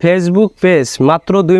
Facebook page মাত্র 2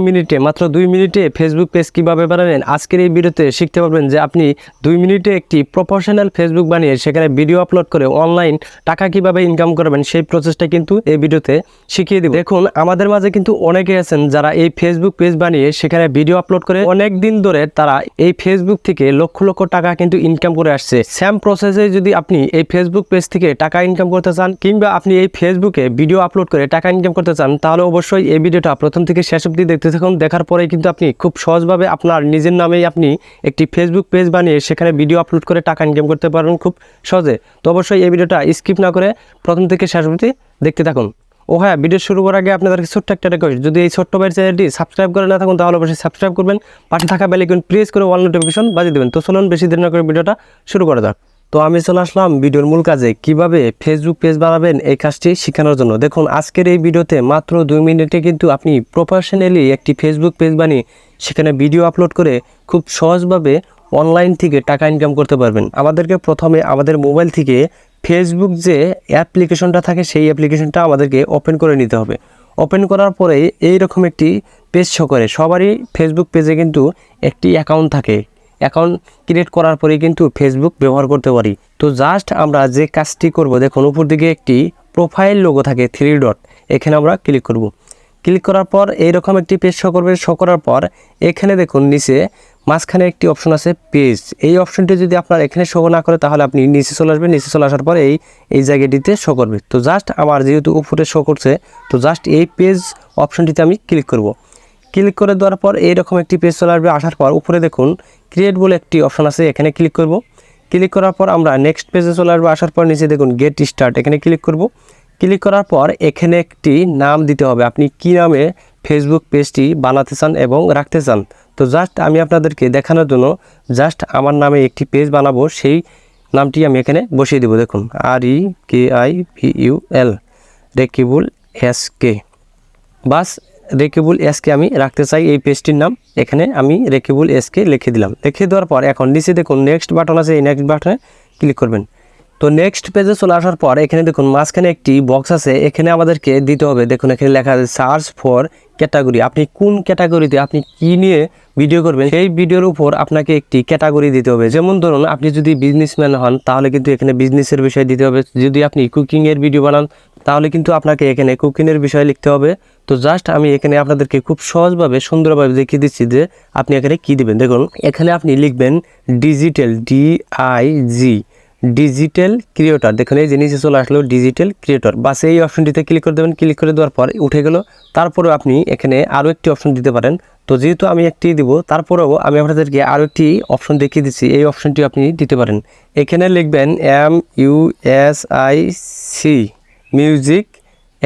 মিনিটে Facebook page কীভাবে বানাবেন আজকের এই ভিডিওতে শিখতে পারবেন যে আপনি 2 মিনিটে একটি প্রফেশনাল ফেসবুক বানিয়ে সেখানে ভিডিও আপলোড করে অনলাইন টাকা কিভাবে ইনকাম করবেন সেই প্রসেসটা কিন্তু এই ভিডিওতে শিখিয়ে দেব। দেখুন আমাদের মাঝে কিন্তু অনেকে আছেন যারা এই ফেসবুক পেজ বানিয়ে সেখানে ভিডিও আপলোড করে অনেক দিন ধরে তারা এই ফেসবুক থেকে লক্ষ লক্ষ টাকা কিন্তু ইনকাম করে আসছে। সেম প্রসেসে যদি আপনি এই ফেসবুক পেজ থেকে টাকা ইনকাম করতে চান কিংবা আপনি এই ফেসবুকে ভিডিও আপলোড করে টাকা ইনকাম করতে চান তাহলে অবশ্যই এই ভিডিওটা প্রথম থেকে শেষ অবধি দেখতে থাকুন। দেখার পরে কিন্তু আপনি খুব সহজভাবে আপনার নিজের নামেই আপনি একটি ফেসবুক পেজ বানিয়ে সেখানে ভিডিও আপলোড করে টাকা ইনকাম করতে পারবেন খুব সহজে। তো অবশ্যই এই ভিডিওটা স্কিপ না করে প্রথম থেকে শেষ অবধি দেখতে থাকুন। ও হ্যাঁ, ভিডিও শুরু করার আগে আপনাদেরকে ছোট্ট একটা রিকোয়েস্ট, যদি এই ছোট্ট ভাইয়ের চ্যানেলটি সাবস্ক্রাইব করে না থাকুন তাহলে অবশ্যই সাবস্ক্রাইব করবেন, পাশে থাকা বেল আইকন প্রেস করে অল নোটিফিকেশন বাজিয়ে দেবেন। তো চলুন বেশি দেরি না করে ভিডিওটা শুরু করা যাক। তো আমি চলে আসলাম ভিডিওর মূল কাজে, কিভাবে ফেসবুক পেজ বানাবেন এই কাজটি শেখানোর জন্য। দেখুন আজকের এই ভিডিওতে মাত্র 2 মিনিটে কিন্তু আপনি প্রফেশনালি একটি ফেসবুক পেজ বানিয়ে সেখানে ভিডিও আপলোড করে খুব সহজভাবে অনলাইন থেকে টাকা ইনকাম করতে পারবেন। আমাদেরকে প্রথমে আমাদের মোবাইল থেকে ফেসবুক যে অ্যাপ্লিকেশনটা থাকে সেই অ্যাপ্লিকেশনটা আমাদেরকে ওপেন করে নিতে হবে। ওপেন করার পরে এইরকম একটি পেজ শো করে। সবারই ফেসবুক পেজে কিন্তু একটি অ্যাকাউন্ট থাকে, অ্যাকাউন্ট ক্রিয়েট করার পরে কিন্তু ফেসবুক ব্যবহার করতে পারি। তো জাস্ট আমরা যে কাজটি করব, দেখুন উপর দিকে একটি প্রোফাইল লোগো থাকে 3 ডট, এখানে আমরা ক্লিক করব। ক্লিক করার পর এইরকম একটি পেজ শো করবে। শো করার পর এখানে দেখুন নিচে মাঝখানে একটি অপশন আছে পেজ। এই অপশনটি যদি আপনার এখানে শো না করে তাহলে আপনি নিচে চলে আসবেন। নিচে চলে আসার পর এই জায়গাটিতে শো করবে। তো জাস্ট আমার যেহেতু উপরে শো করছে তো জাস্ট এই পেজ অপশনটিতে আমি ক্লিক করব। ক্লিক করে দেওয়ার পর এইরকম একটি পেজ চলে আসবে। আসার পর উপরে দেখুন ক্রিয়েট বলে একটি অপশন আছে, এখানে ক্লিক করব। ক্লিক করার পর আমরা নেক্সট পেজে চলে আসবো। আসার পর নিচে দেখুন গেট স্টার্ট, এখানে ক্লিক করব। ক্লিক করার পর এখানে একটি নাম দিতে হবে, আপনি কি নামে ফেসবুক পেজটি বানাতে চান এবং রাখতে চান। তো জাস্ট আমি আপনাদেরকে দেখানোর জন্য জাস্ট আমার নামে একটি পেজ বানাবো, সেই নামটি আমি এখানে বসিয়ে দেবো। দেখুন REKIBUL রেকিবুল SK, বাস রেকিবুল SK আমি রাখতে চাই এই পেজটির নাম। এখানে আমি রেকিবুল SK লিখে দিলাম। লিখে দেওয়ার পর এখন নিচে দেখুন নেক্সট বাটন আছে, এই নেক্সট বাটনে ক্লিক করবেন। তো নেক্সট পেজে চলে আসার পর এখানে দেখুন মাঝখানে একটি বক্স আছে, এখানে আমাদেরকে দিতে হবে। দেখুন এখানে লেখা আছে সার্চ ফর ক্যাটাগরি। আপনি কোন ক্যাটাগরিতে আপনি কি নিয়ে ভিডিও করবেন সেই ভিডিওর উপর আপনাকে একটি ক্যাটাগরি দিতে হবে। যেমন ধরুন আপনি যদি বিজনেসম্যান হন তাহলে কিন্তু এখানে বিজনেসের বিষয় দিতে হবে। যদি আপনি কুকিংয়ের ভিডিও বানান তাহলে কিন্তু আপনাকে এখানে কুকিংয়ের বিষয় লিখতে হবে। তো জাস্ট আমি এখানে আপনাদেরকে খুব সহজভাবে সুন্দরভাবে দেখিয়ে দিচ্ছি যে আপনি এখানে কি দিবেন। দেখুন এখানে আপনি লিখবেন ডিজিটাল ডিজিটাল ক্রিয়েটর। দেখুন এই যে নিচে চলে আসলো ডিজিটাল ক্রিয়েটর, বাস এই অপশনটিতে ক্লিক করে দেবেন। ক্লিক করে দেওয়ার পর উঠে গেল। তারপরে আপনি এখানে আরও একটি অপশন দিতে পারেন। তো যেহেতু আমি একটি দিব তারপরেও আমি আপনাদেরকে আরও একটি অপশন দেখিয়ে দিচ্ছি, এই অপশনটি আপনি দিতে পারেন। এখানে লিখবেন MUSIC মিউজিক।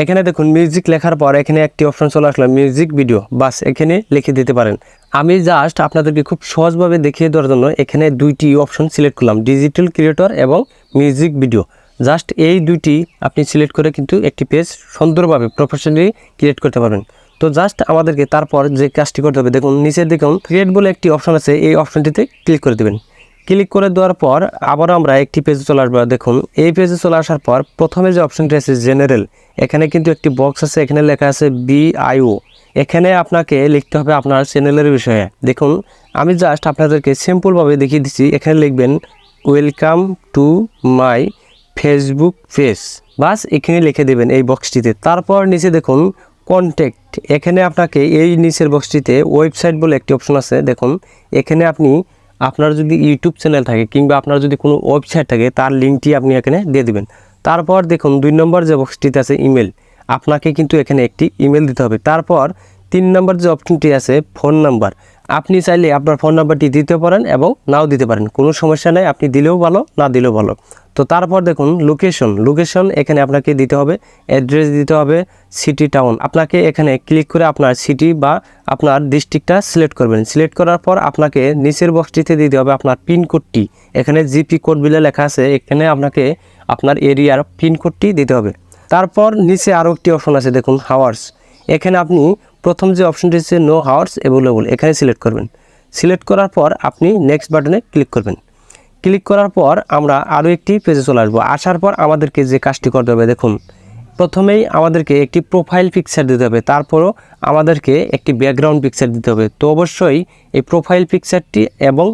এখানে দেখুন মিউজিক লেখার পর এখানে একটি অপশন চলে আসলো মিউজিক ভিডিও, বাস এখানে লিখে দিতে পারেন। আমি জাস্ট আপনাদেরকে খুব সহজভাবে দেখিয়ে দেওয়ার জন্য এখানে দুইটি অপশন সিলেক্ট করলাম, ডিজিটাল ক্রিয়েটর এবং মিউজিক ভিডিও। জাস্ট এই দুইটি আপনি সিলেক্ট করে কিন্তু একটি পেজ সুন্দরভাবে প্রফেশনালি ক্রিয়েট করতে পারবেন। তো জাস্ট আমাদেরকে তারপর যে কাজটি করতে হবে, দেখুন নিচের দেখুন ক্রিয়েট বলে একটি অপশন আছে, এই অপশনটিতে ক্লিক করে দেবেন। ক্লিক করে দেওয়ার পর আবার আমরা একটি পেজে চলে আসবো। দেখুন এই পেজে চলে আসার পর প্রথমে যে অপশনটি আছে জেনারেল, এখানে কিন্তু একটি বক্স আছে, এখানে লেখা আছে BIO। এখানে আপনাকে লিখতে হবে আপনার চ্যানেলের বিষয়ে। দেখুন আমি জাস্ট আপনাদেরকে সিম্পলভাবে দেখিয়ে দিচ্ছি। এখানে লিখবেন welcome to my Facebook page, বাস এখানে লিখে দেবেন এই বক্সটিতে। তারপর নিচে দেখুন কন্ট্যাক্ট, এখানে আপনাকে এই নিচের বক্সটিতে ওয়েবসাইট বলে একটি অপশন আছে। দেখুন এখানে আপনি আপনার যদি ইউটিউব চ্যানেল থাকে কিংবা আপনার যদি কোনো ওয়েবসাইট থাকে তার লিঙ্কটি আপনি এখানে দিয়ে দিবেন। তারপর দেখুন 2 নম্বর যে বক্সটিতে আছে ইমেল, আপনাকে কিন্তু এখানে একটি ইমেল দিতে হবে। তারপর 3 নম্বর যে অপশনটি আছে ফোন নাম্বার, আপনি চাইলে আপনার ফোন নাম্বারটি দিতে পারেন এবং নাও দিতে পারেন, কোনো সমস্যা নেই, আপনি দিলেও ভালো না দিলেও ভালো। তো তারপর দেখুন লোকেশন এখানে আপনাকে দিতে হবে, অ্যাড্রেস দিতে হবে, সিটি টাউন। আপনাকে এখানে ক্লিক করে আপনার সিটি বা আপনার ডিস্ট্রিক্টটা সিলেক্ট করবেন। সিলেক্ট করার পর আপনাকে নিচের বক্সটিতে দিতে হবে আপনার পিনকোডটি, এখানে জিপি কোড বিলে লেখা আছে, এখানে আপনাকে আপনার এরিয়ার পিনকোডটি দিতে হবে। তারপর নিচে আরও একটি অপশন আছে দেখুন হাওয়ার্স, এখানে আপনি প্রথম যে অপশনটি আছে নো হাওয়ার্স অ্যাভেলেবল, এখানে সিলেক্ট করবেন। সিলেক্ট করার পর আপনি নেক্সট বাটনে ক্লিক করবেন। ক্লিক করার পর আমরা আরও একটি পেজে চলে আসবো। আসার পর আমাদেরকে যে কাজটি করতে হবে, দেখুন প্রথমেই আমাদেরকে একটি প্রোফাইল পিকচার দিতে হবে, তারপরও আমাদেরকে একটি ব্যাকগ্রাউন্ড পিকচার দিতে হবে। তো অবশ্যই এই প্রোফাইল পিকচারটি এবং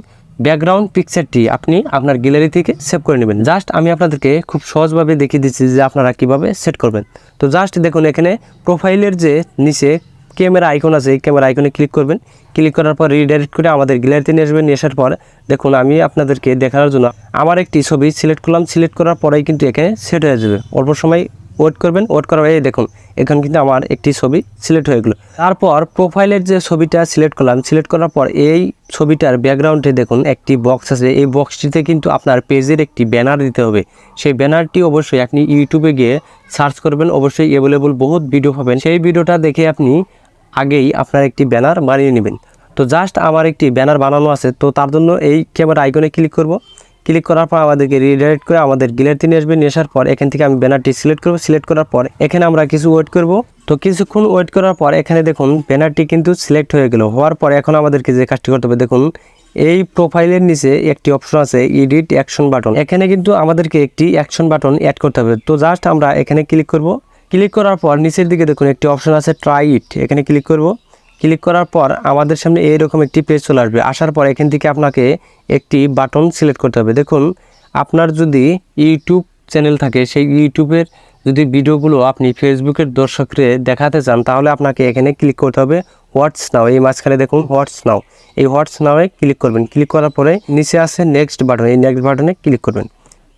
ব্যাকগ্রাউন্ড পিকচারটি আপনি আপনার গ্যালারি থেকে সেভ করে নেবেন। জাস্ট আমি আপনাদেরকে খুব সহজভাবে দেখিয়ে দিচ্ছি যে আপনারা কিভাবে সেট করবেন। তো জাস্ট দেখুন এখানে প্রোফাইলের যে নিচে ক্যামেরা আইকন আছে, এই ক্যামেরা আইকনে ক্লিক করবেন। ক্লিক করার পর রিডাইরেক্ট করে আমাদের গ্যালারিতে নিয়ে আসবেন। নিয়ে আসার পর দেখুন আমি আপনাদেরকে দেখানোর জন্য আমার একটি ছবি সিলেক্ট করলাম। সিলেক্ট করার পরেই কিন্তু এখানে সেট হয়ে যাবে। অল্প সময় ওয়েট করবেন। ওয়েট করার এই দেখুন এখানে কিন্তু আমার একটি ছবি সিলেক্ট হয়ে গেলো। তারপর প্রোফাইলের যে ছবিটা সিলেক্ট করলাম, সিলেক্ট করার পর এই ছবিটার ব্যাকগ্রাউন্ডে দেখুন একটি বক্স আছে। এই বক্সটিতে কিন্তু আপনার পেজের একটি ব্যানার দিতে হবে। সেই ব্যানারটি অবশ্যই আপনি ইউটিউবে গিয়ে সার্চ করবেন, অবশ্যই অ্যাভেলেবল বহুত ভিডিও পাবেন। সেই ভিডিওটা দেখে আপনি আগেই আপনার একটি ব্যানার বানিয়ে নেবেন। তো জাস্ট আমার একটি ব্যানার বানানো আছে, তো তার জন্য এই ক্যামেরা আইকনে ক্লিক করব। ক্লিক করার পর আমাদেরকে রিডাইরেক্ট করে আমাদের গ্যালারিতে নিয়ে আসবে। নিয়ে আসার পর এখান থেকে আমি ব্যানারটি সিলেক্ট করব। সিলেক্ট করার পর এখানে আমরা কিছু ওয়েট করব। তো কিছুক্ষণ ওয়েট করার পর এখানে দেখুন ব্যানারটি কিন্তু সিলেক্ট হয়ে গেল। হওয়ার পর এখন আমাদেরকে যে কাজটি করতে হবে, দেখুন এই প্রোফাইলের নিচে একটি অপশন আছে এডিট অ্যাকশন বাটন। এখানে কিন্তু আমাদেরকে একটি অ্যাকশন বাটন অ্যাড করতে হবে। তো জাস্ট আমরা এখানে ক্লিক করব। ক্লিক করার পর নিচের দিকে দেখুন একটি অপশন আছে ট্রাই ইট, এখানে ক্লিক করব। ক্লিক করার পর আমাদের সামনে এইরকম একটি পেজ চলে আসবে। আসার পর এখান থেকে আপনাকে একটি বাটন সিলেক্ট করতে হবে। দেখুন আপনার যদি ইউটিউব চ্যানেল থাকে, সেই ইউটিউবের যদি ভিডিওগুলো আপনি ফেসবুকের দর্শকরে দেখাতে চান, তাহলে আপনাকে এখানে ক্লিক করতে হবে হোয়াটস নাও। এই মাঝখানে দেখুন হোয়াটস নাও, এই হোয়াটস নাওয়ে ক্লিক করবেন। ক্লিক করার পরে নিচে আছে নেক্সট বাটন, এই নেক্সট বাটনে ক্লিক করবেন।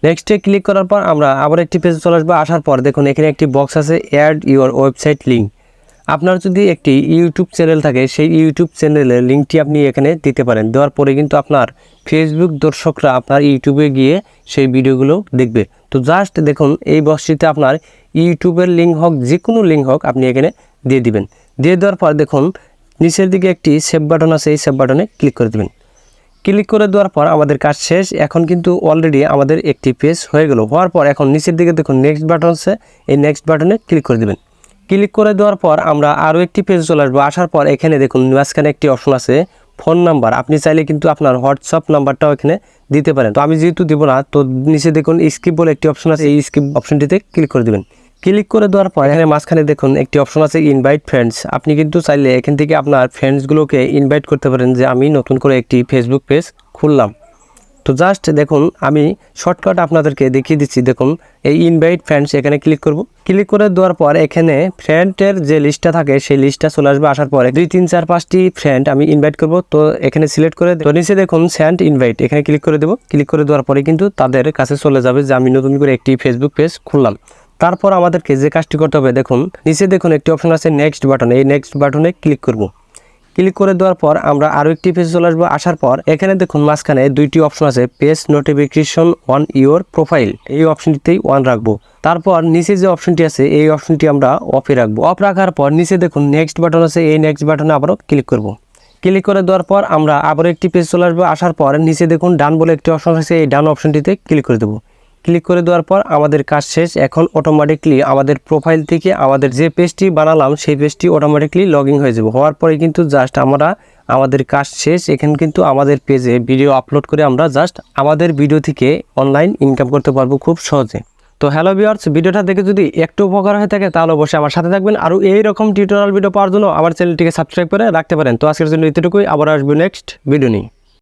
নেক্সটে ক্লিক করার পর আমরা আবার একটি পেজ চলে আসবো। আসার পর দেখুন এখানে একটি বক্স আছে অ্যাড ইউর ওয়েবসাইট লিঙ্ক। আপনার যদি একটি ইউটিউব চ্যানেল থাকে, সেই ইউটিউব চ্যানেলের লিঙ্কটি আপনি এখানে দিতে পারেন। দেওয়ার পরে কিন্তু আপনার ফেসবুক দর্শকরা আপনার ইউটিউবে গিয়ে সেই ভিডিওগুলো দেখবে। তো জাস্ট দেখুন এই বক্সটিতে আপনার ইউটিউবের লিঙ্ক হোক, যে কোনো লিঙ্ক হোক, আপনি এখানে দিয়ে দিবেন। দিয়ে দেওয়ার পর দেখুন নিচের দিকে একটি সেভ বাটন আছে, এই সেভ বাটনে ক্লিক করে দেবেন। ক্লিক করে দেওয়ার পর আমাদের কাজ শেষ। এখন কিন্তু অলরেডি আমাদের একটি পেজ হয়ে গেল। হওয়ার পর এখন নিচের দিকে দেখুন নেক্সট বাটন আছে, এই নেক্সট বাটনে ক্লিক করে দেবেন। ক্লিক করে দেওয়ার পর আমরা আরও একটি পেজ চলে আসবো। আসার পর এখানে দেখুন মাঝখানে একটি অপশন আছে ফোন নাম্বার। আপনি চাইলে কিন্তু আপনার হোয়াটসঅ্যাপ নাম্বারটাও এখানে দিতে পারেন। তো আমি যেহেতু দিব না, তো নিচে দেখুন স্কিপ বলে একটি অপশন আছে, এই স্কিপ অপশনটিতে ক্লিক করে দেবেন। ক্লিক করে দেওয়ার পর এখানে মাঝখানে দেখুন একটি অপশন আছে ইনভাইট ফ্রেন্ডস। আপনি কিন্তু চাইলে এখান থেকে আপনার ফ্রেন্ডসগুলোকে ইনভাইট করতে পারেন যে আমি নতুন করে একটি ফেসবুক পেজ খুললাম। তো জাস্ট দেখুন আমি শর্টকাট আপনাদেরকে দেখিয়ে দিচ্ছি। দেখুন এই ইনভাইট ফ্রেন্ডস, এখানে ক্লিক করব। ক্লিক করে দেওয়ার পর এখানে ফ্রেন্ডের যে লিস্টটা থাকে সেই লিস্টটা চলে আসবে। আসার পরে 2 3 4 5টি ফ্রেন্ড আমি ইনভাইট করব। তো এখানে সিলেক্ট করে তো নিচে দেখুন সেন্ড ইনভাইট, এখানে ক্লিক করে দেব। ক্লিক করে দেওয়ার পরে কিন্তু তাদের কাছে চলে যাবে যে আমি নতুন করে একটি ফেসবুক পেজ খুললাম। তারপর আমাদেরকে যে কাজটি করতে হবে, দেখুন নিচে দেখুন একটি অপশন আছে নেক্সট বাটন, এই নেক্সট বাটনে ক্লিক করব। ক্লিক করে দেওয়ার পর আমরা আরও একটি পেজে চলে আসবো। আসার পর এখানে দেখুন মাঝখানে 2টি অপশন আছে page notification on your profile, এই অপশনটিতেই অন রাখবো। তারপর নিচে যে অপশনটি আছে এই অপশনটি আমরা অফে রাখবো। অফ রাখার পর নিচে দেখুন নেক্সট বাটন আছে, এই নেক্সট বাটনে আবারও ক্লিক করব। ক্লিক করে দেওয়ার পর আমরা আবার একটি পেজ চলে আসবো। আসার পর নিচে দেখুন ডান বলে একটি অপশন আছে, এই ডান অপশনটিতে ক্লিক করে দেবো। ক্লিক করে দেওয়ার পর আমাদের কাজ শেষ। এখন অটোমেটিকলি আমাদের প্রোফাইল থেকে আমাদের যে পেজটি বানালাম সেই পেজটি অটোমেটিকলি লগ ইন হয়ে যাবে। হওয়ার পরে কিন্তু জাস্ট আমরা আমাদের কাজ শেষ। এখানে কিন্তু আমাদের পেজে ভিডিও আপলোড করে আমরা জাস্ট আমাদের ভিডিও থেকে অনলাইন ইনকাম করতে পারবো খুব সহজে। তো হ্যালো ভিউয়ার্স, ভিডিওটা দেখে যদি একটু উপকার হয়ে থাকে তাহলে অবশ্যই আমার সাথে থাকবেন। আর এইরকম টিউটোরিয়াল ভিডিও পাওয়ার জন্য আমার চ্যানেলটিকে সাবস্ক্রাইব করে রাখতে পারেন। তো আজকের জন্য এতটুকুই, আবার আসবো নেক্সট ভিডিও নিয়ে।